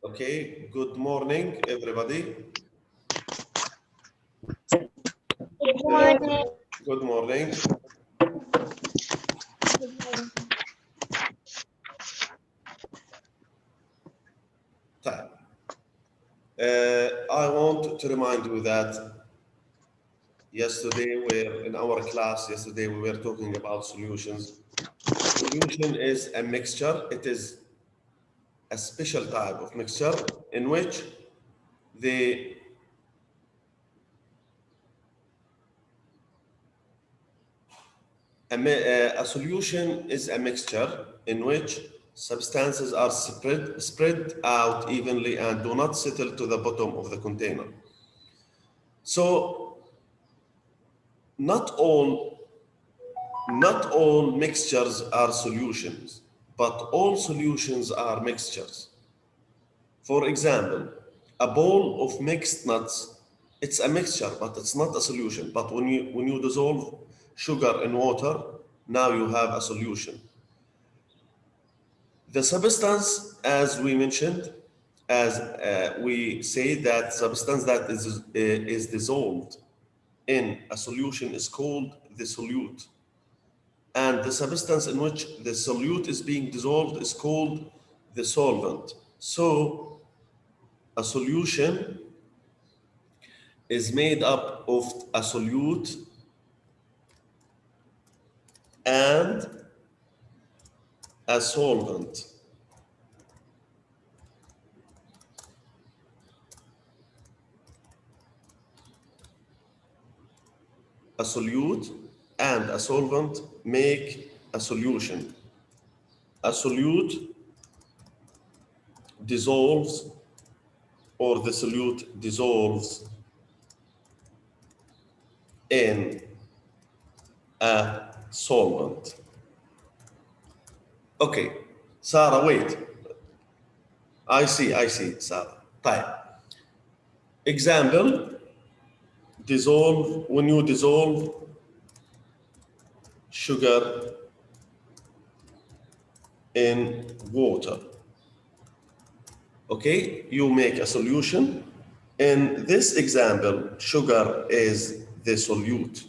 Okay, good morning, everybody. Good morning. Good morning. طيب. I want to remind you that in our class yesterday, we were talking about solutions. Solution is a mixture. It is a special type of mixture in which the a solution is a mixture in which substances are spread out evenly and do not settle to the bottom of the container. So not all mixtures are solutions, but all solutions are mixtures. For example, a bowl of mixed nuts, it's a mixture, but it's not a solution. But when you dissolve sugar in water, now you have a solution. The substance, as we mentioned, as we say that substance that is dissolved in a solution is called the solute. And the substance in which the solute is being dissolved is called the solvent. So a solution is made up of a solute and a solvent. A solute and a solvent make a solution. A solute dissolves, or the solute dissolves in a solvent. Okay, Sarah, wait. I see, Sarah. طيب. Example, when you dissolve sugar in water. Okay, you make a solution. In this example, sugar is the solute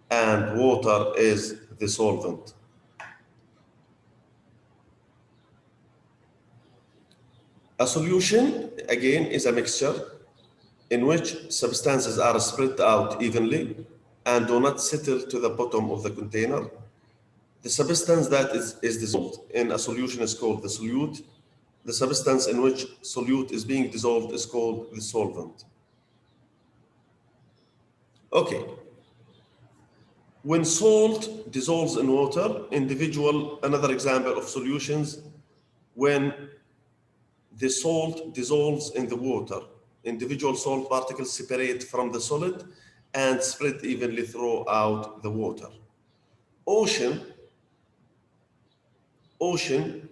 and water is the solvent. A solution, again, is a mixture in which substances are spread out evenly and do not settle to the bottom of the container. The substance that is dissolved in a solution is called the solute. The substance in which solute is being dissolved is called the solvent. Okay. When salt dissolves in water, another example of solutions, when the salt dissolves in the water, individual salt particles separate from the solid and spread evenly throughout the water. Ocean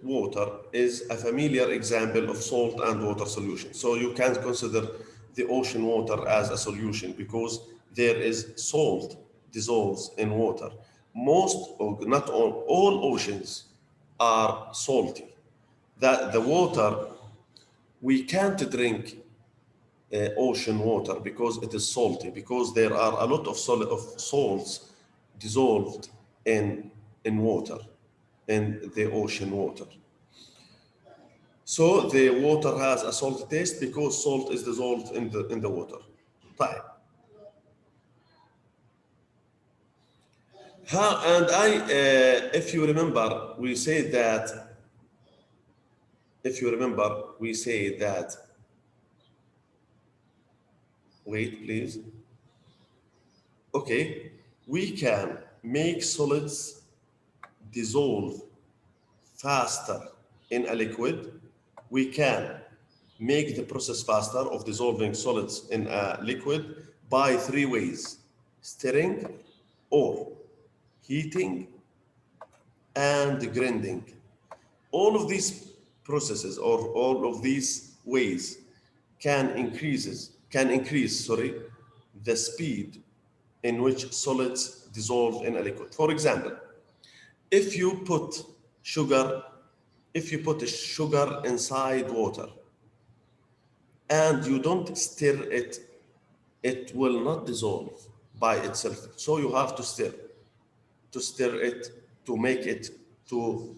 water is a familiar example of salt and water solution. So you can consider the ocean water as a solution because there is salt dissolves in water. Most, or not all oceans are salty. That the water, we can't drink ocean water because it is salty, because there are a lot of salts dissolved in water, in the ocean water. So the water has a salty taste because salt is dissolved in the water. طيب. If you remember, we say that. Wait, please. Okay, we can make solids dissolve faster in a liquid. We can make the process faster of dissolving solids in a liquid by 3 ways: stirring, or heating, and grinding. All of these processes, or all of these ways, can increase the speed in which solids dissolve in a liquid. For example, if you put sugar inside water, and you don't stir it, it will not dissolve by itself. So you have to stir it to make it to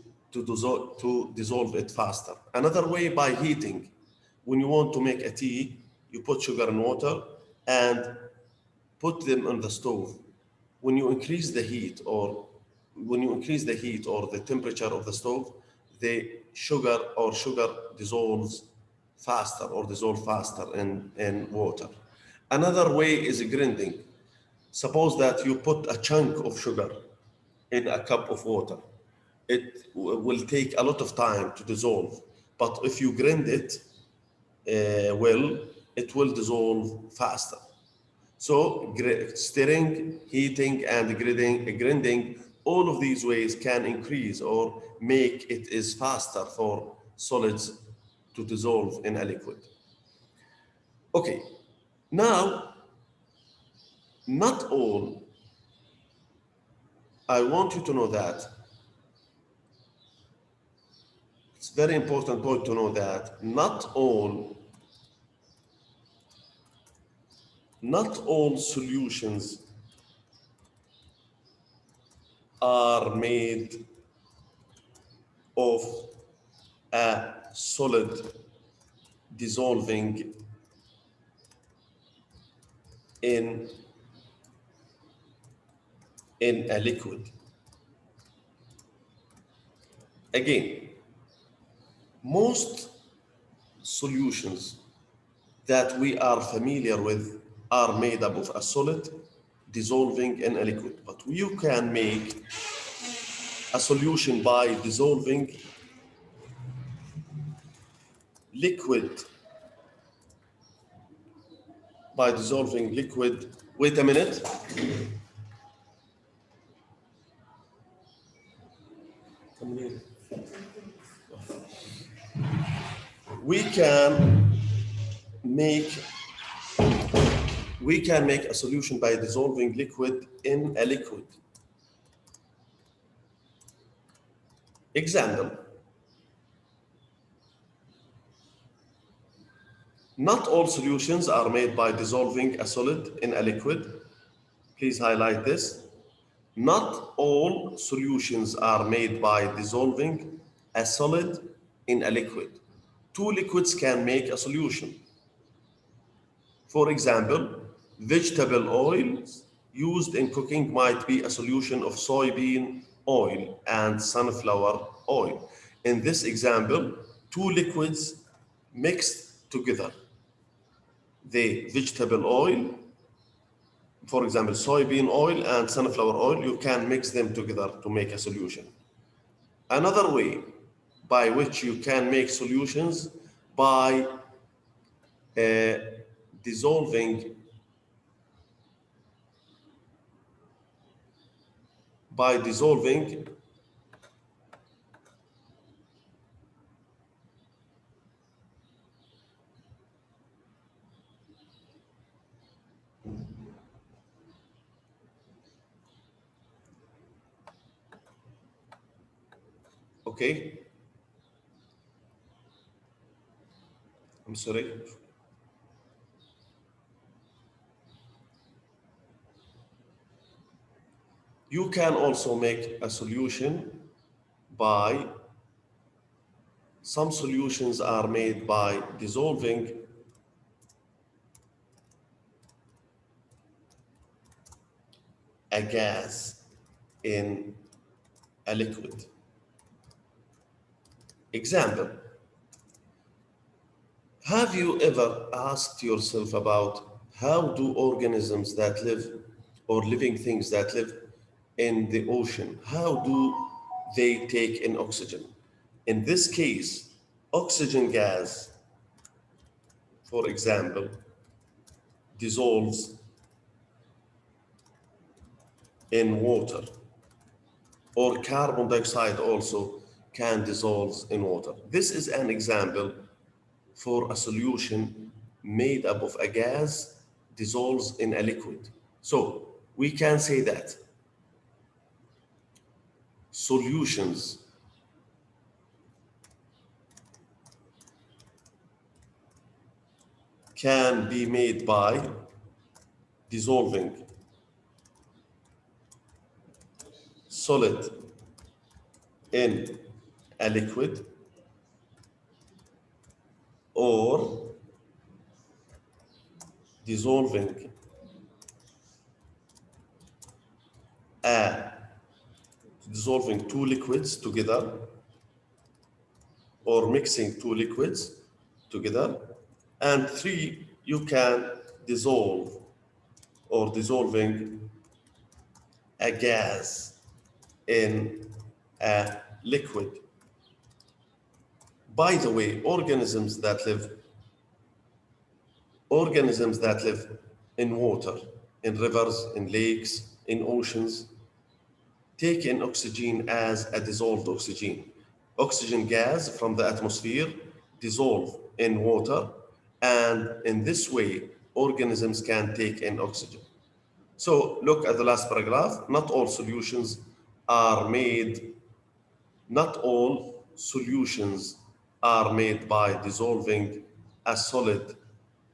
dissolve it faster. Another way, by heating. When you want to make a tea, you put sugar and water and put them on the stove. When you increase the heat or the temperature of the stove, the sugar dissolves faster or dissolve faster in water. Another way is grinding. Suppose that you put a chunk of sugar in a cup of water. It will take a lot of time to dissolve, but if you grind it well, it will dissolve faster. So stirring, heating, and grinding, all of these ways can increase or make it is faster for solids to dissolve in a liquid. Okay, now, not all, I want you to know that, it's very important point to know that not all solutions are made of a solid dissolving in a liquid. Again, most solutions that we are familiar with are made up of a solid dissolving in a liquid, but you can make a solution by dissolving liquid. Wait a minute. We can make a solution by dissolving liquid in a liquid. Example: not all solutions are made by dissolving a solid in a liquid. Please highlight this. Not all solutions are made by dissolving a solid in a liquid. Two liquids can make a solution. For example, vegetable oils used in cooking might be a solution of soybean oil and sunflower oil. In this example, two liquids mixed together. The vegetable oil, for example, soybean oil and sunflower oil, you can mix them together to make a solution. Another way by which you can make solutions by dissolving okay, I'm sorry. You can also make a solution by, some solutions are made by dissolving a gas in a liquid. Example: have you ever asked yourself about how do organisms that live, or living things that live in the ocean, how do they take in oxygen? In this case, oxygen gas, for example, dissolves in water, or carbon dioxide also can dissolve in water. This is an example for a solution made up of a gas dissolves in a liquid. So we can say that solutions can be made by dissolving solid in a liquid or dissolving two liquids together or mixing two liquids together. And 3, you can dissolve or dissolving a gas in a liquid. By the way, organisms that live in water, in rivers, in lakes, in oceans, take in oxygen as a dissolved oxygen. Oxygen gas from the atmosphere dissolve in water, and in this way, organisms can take in oxygen. So look at the last paragraph. Not all solutions are made by dissolving a solid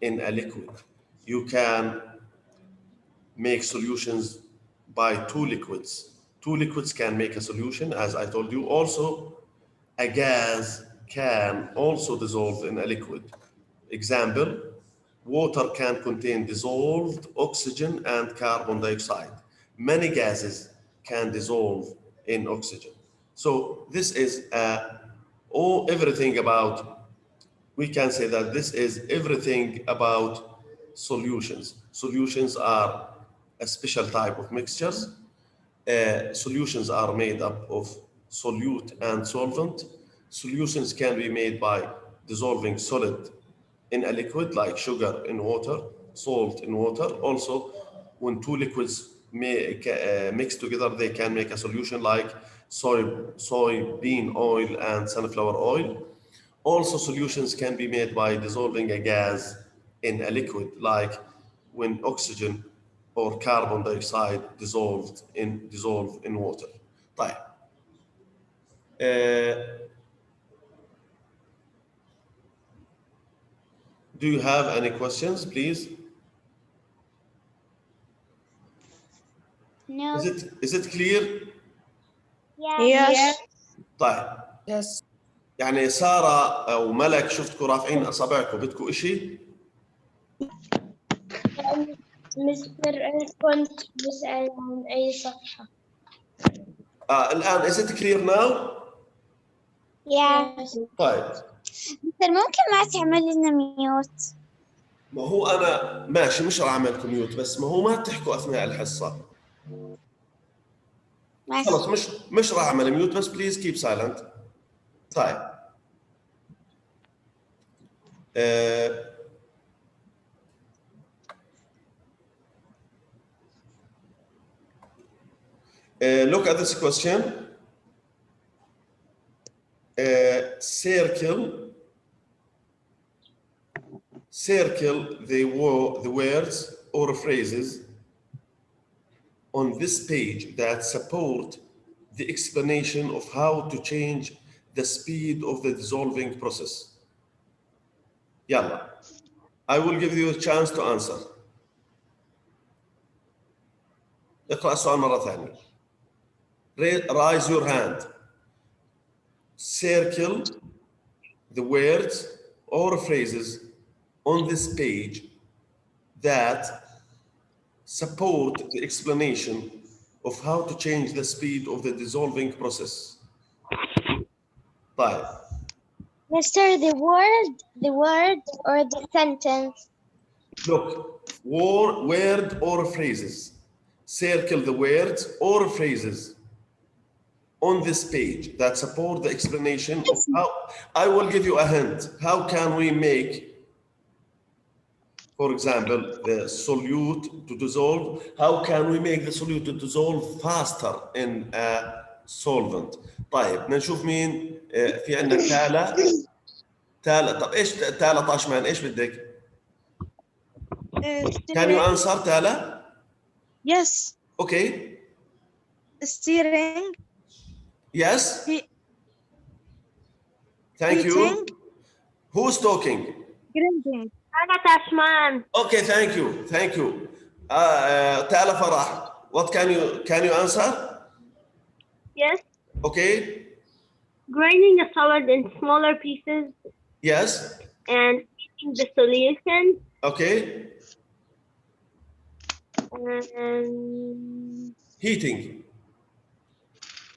in a liquid. You can make solutions by two liquids. Two liquids can make a solution, as I told you. Also, a gas can also dissolve in a liquid. Example, water can contain dissolved oxygen and carbon dioxide. Many gases can dissolve in oxygen. So this is everything about, we can say that this is everything about solutions. Solutions are a special type of mixtures. Solutions are made up of solute and solvent. Solutions can be made by dissolving solid in a liquid like sugar in water, salt in water. Also, when two liquids mix together, they can make a solution like soybean oil and sunflower oil. Also, solutions can be made by dissolving a gas in a liquid, like when oxygen or carbon dioxide dissolve in water. طيب. Do you have any questions, please? No. Is it clear? Yes. طيب. Yes. يعني سارة أو ملك شفتكم رافعين أصابعكم، بدكم إشي؟ مستر أنا كنت بسأل عن أي صفحة. الآن is it clear now؟ Yes. طيب. مستر ممكن ما تعمل لنا ميوت؟ ما هو أنا ماشي مش راح أعمل ميوت، بس ما هو ما تحكوا أثناء الحصة. ماشي. خلص مش راح أعمل ميوت، بس please keep silent. طيب. Look at this question. Circle the words or phrases on this page that support the explanation of how to change the speed of the dissolving process. Yalla. I will give you a chance to answer. اقرأ السؤال مرة ثانية. Raise your hand. Circle the words or phrases on this page that support the explanation of how to change the speed of the dissolving process. طيب. Mister, the word or the sentence? Look, word or phrases. Circle the words or phrases on this page that support the explanation of how. I will give you a hint. How can we make, for example, the solute to dissolve? How can we make the solute to dissolve faster in a solvent? طيب بدنا نشوف مين. في عندك تالا. طب ايش تالا طاشمان؟ ايش بدك؟ Can you answer, Tala? Yes. Okay. Steering. Yes. Thank you. Who's talking? Grinding. أنا تشمان. Okay, thank you, thank you. Tala Farah, what can you answer? Yes. Okay, Grinding a solid in smaller pieces yes, and heating the solution. okay, And heating.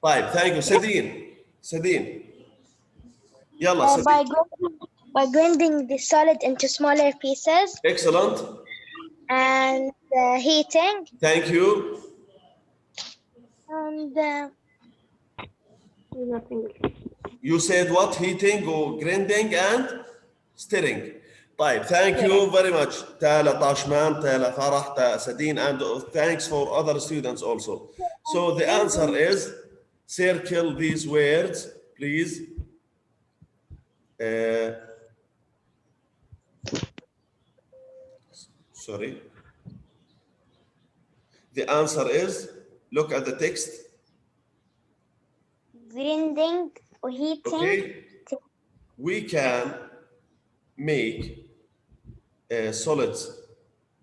طيب, thank you. Sadine. يلا by Sadine. grinding the solid into smaller pieces Excellent, and heating thank you. and nothing. You said what? Heating or grinding and stirring. طيب, thank you very much. Tala Tashman, Tala Farah, Sadine, and thanks for other students also. So the answer is circle these words, please. Sorry. The answer is, look at the text. Grinding or heating. Okay. We can make solids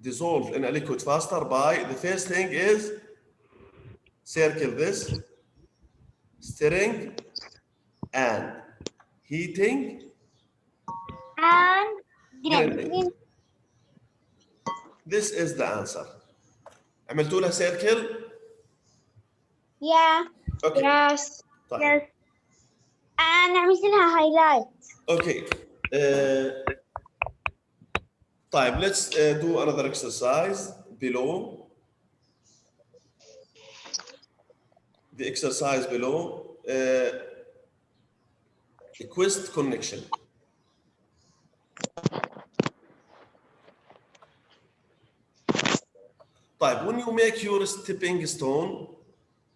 dissolve in a liquid faster by, the first thing is circle this, stirring and heating, And grinding. This is the answer. عملتوا لها circle? Yeah. Okay. Yes. طيب. Yes. And عملت لها highlight. Okay. طيب, let's do another exercise below. The exercise below, quest connection. طيب, when you make your stepping stone,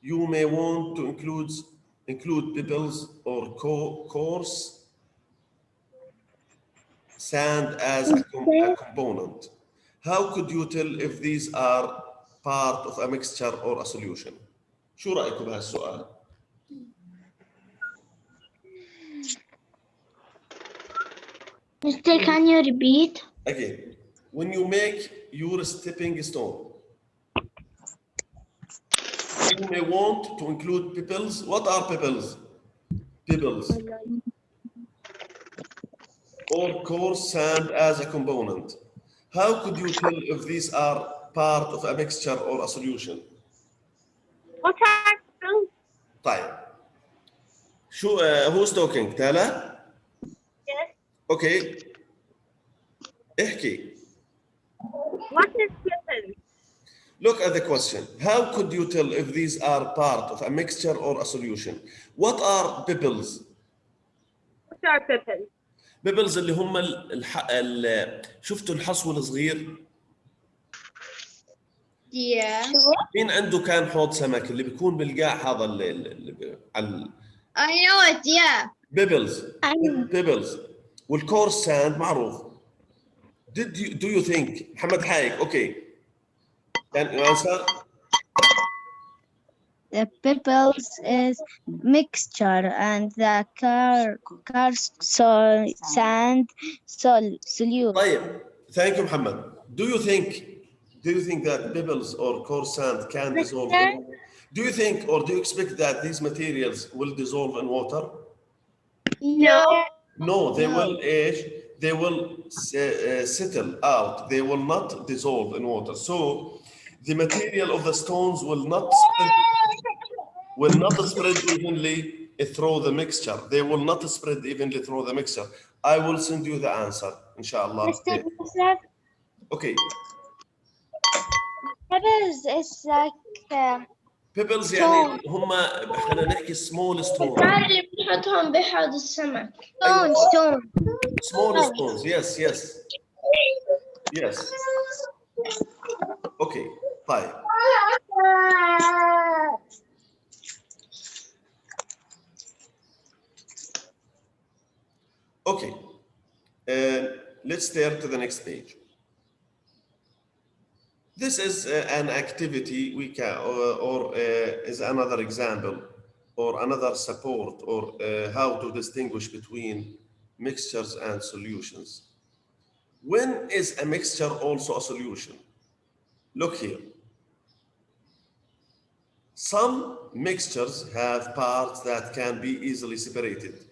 you may want to include pebbles or coarse sand as a component. How could you tell if these are part of a mixture or a solution? شو رأيكم بهالسؤال؟ Mr. Can you repeat? Again, when you make your stepping stone, you may want to include pebbles. What are pebbles? Pebbles. Or coarse sand as a component. How could you tell if these are part of a mixture or a solution? What are you? طيب. شو who's talking? تالا? Yes. Okay. احكي. What is pebble? Look at the question. How could you tell if these are part of a mixture or a solution? What are pebbles? What are pebbles? بيبلز اللي هم شفتوا الحصو الصغير؟ Yeah. مين عنده كان حوض سمك اللي بيكون بالقاع هذا على I know it, yeah. بيبلز. بيبلز والكورس ساند معروف. Do you think محمد حايك okay, can you answer? The pebbles is mixture and the sand solute. طيب, thank you محمد. Do you think that pebbles or coarse sand can dissolve in, do you think or do you expect that these materials will dissolve in water? No. No, they will age, they will settle out, they will not dissolve in water. So the material of the stones will not spread evenly through the mixture. They will not spread evenly through the mixture. I will send you the answer, inshallah. Okay. Pebbles is like Pebbles يعني هم خلينا نحكي small stones. اللي بنحطهم بحوض السمك. Stone. Small stones, yes. Okay, طيب. Okay, let's turn to the next page. This is an activity we can, or is another example, or another support, or how to distinguish between mixtures and solutions. When is a mixture also a solution? Look here. Some mixtures have parts that can be easily separated.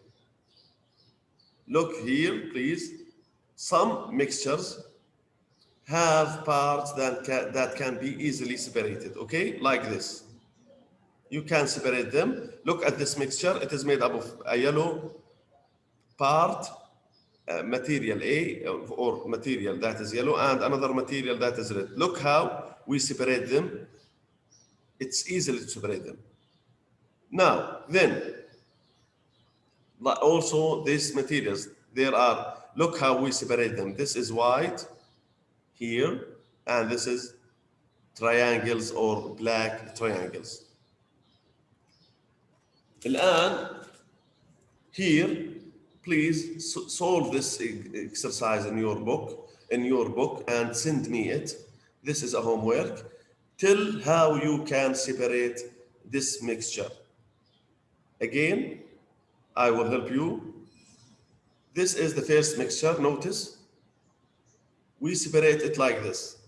Look here, please. Some mixtures have parts that can be easily separated, okay? Like this. You can separate them. Look at this mixture. It is made up of a yellow part, material A, or material that is yellow, and another material that is red. Look how we separate them. It's easily to separate them. Now, then, also these materials, there are, look how we separate them. This is white here, and this is triangles or black triangles. الآن, here, please solve this exercise in your book, and send me it. This is a homework. Tell how you can separate this mixture. Again, I will help you. This is the first mixture. Notice we separate it like this.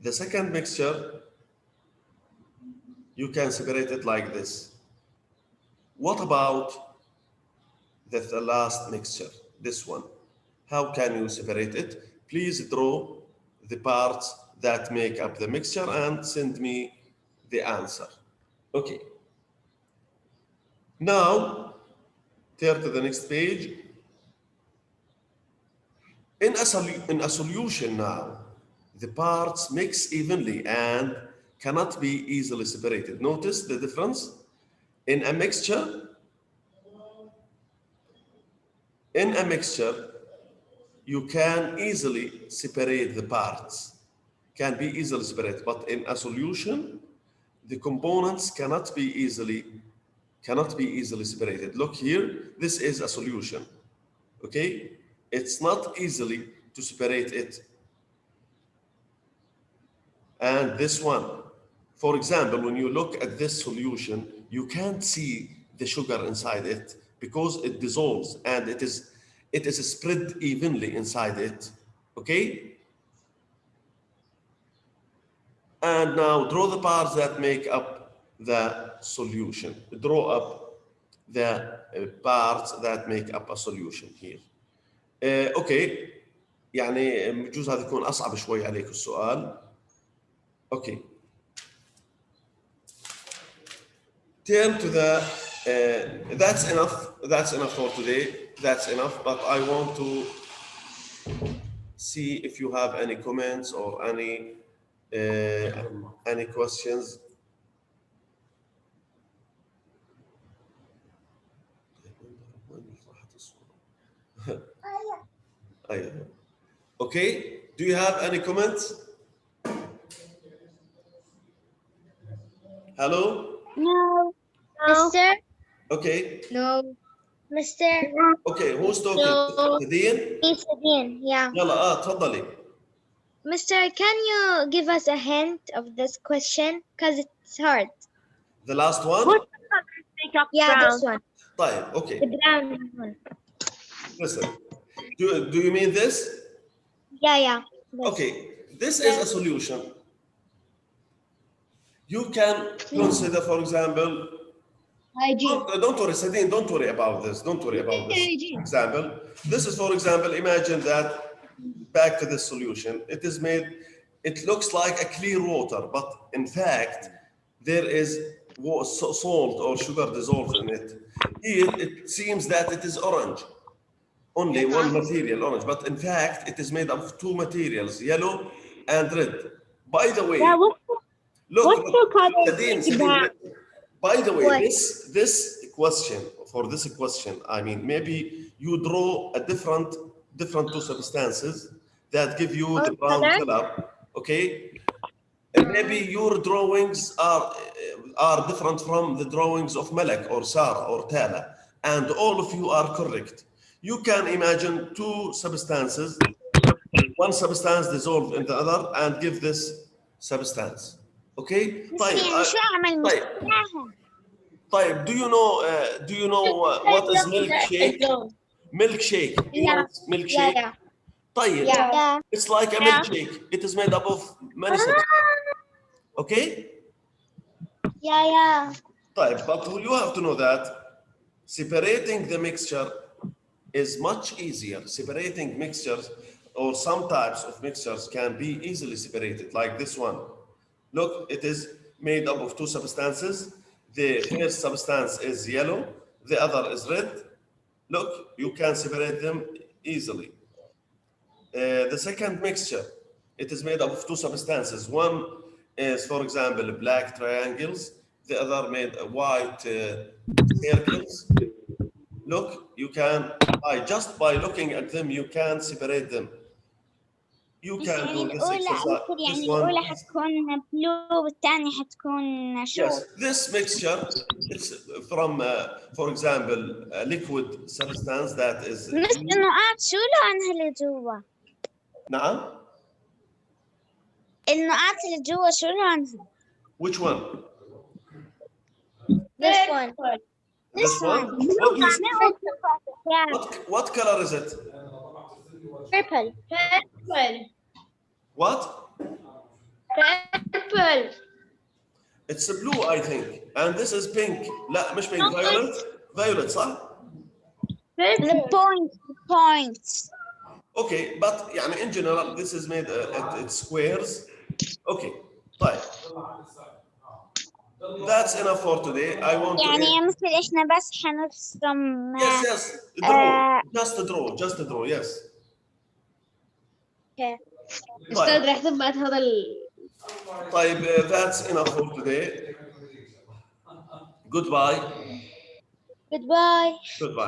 The second mixture, you can separate it like this. What about the last mixture, this one? How can you separate it? Please draw the parts that make up the mixture and send me the answer. Okay. Now, turn to the next page. In a solution now, the parts mix evenly and cannot be easily separated. Notice the difference? In a mixture, you can easily separate the parts, can be easily separated, but in a solution, the components cannot be easily separated. Look here, this is a solution, okay? It's not easily to separate it. And this one, for example, when you look at this solution, you can't see the sugar inside it because it dissolves and it is spread evenly inside it, okay? And now draw the parts that make up the solution. Draw up the parts that make up a solution here. اوكي، يعني بجوز هذا يكون اصعب شوي عليك السؤال. اوكي. Turn to the that's enough for today. That's enough, but I want to see if you have any comments or any questions. Okay, do you have any comments? Hello? No. Mister? Okay. No. Mister? Okay, who's talking? No. Sadine? It's Sabine, yeah. يلا تفضلي. Mister, can you give us a hint of this question? Because it's hard. The last one? Yeah, this one. طيب, okay. The brown one. Listen, do you mean this? Yeah. This. Okay, this is a solution. You can consider, for example, hygiene. Don't worry, Sadine, don't worry about this. Don't worry about this. Example. This is, for example, imagine that, back to this solution, it looks like a clear water, but in fact, there is salt or sugar dissolved in it. Here, it seems that it is orange. Only one material, orange, but in fact, it is made of two materials, yellow and red. By the way, look, Sadine, by the way, this question, I mean, maybe you draw a different two substances that give you the brown color, okay? And maybe your drawings are different from the drawings of Malak or Sarah or Tala, and all of you are correct. You can imagine two substances, one substance dissolved in the other, and give this substance. Okay? طيب, do you know what is milkshake? Milkshake. You know milkshake? Yeah. طيب. Yeah. It's like a milkshake. It is made up of many substances. Okay? Yeah. طيب, but you have to know that separating the mixture is much easier. Separating mixtures or some types of mixtures can be easily separated, like this one. Look, it is made up of two substances. The first substance is yellow, the other is red. Look, you can separate them easily. The second mixture, it is made up of two substances. One is, for example, black triangles, the other made white circles. Look, you can, by looking at them, you can separate them. You can do this exercise. This one. حتكون blue والثانية حتكون شو؟ Yes, this mixture, it's from, for example, a liquid substance that is. مس النقاط شو لونها اللي جوا؟ نعم. النقاط اللي جوا شو لونها؟ Which one? This one. This one? Yeah. What color is it? Purple. What? Purple. It's a blue, I think. And this is pink. لا مش pink. Violet. Violet, صح? The points. Okay, but يعني in general this is made it's squares. Okay, طيب. That's enough for today. I want يعني to. يا مثل إحنا بس حنرسم. Yes. Draw. Just draw. Yes. Okay. طيب. راح تثبت هذا طيب, that's enough for today. Goodbye. Goodbye. Goodbye.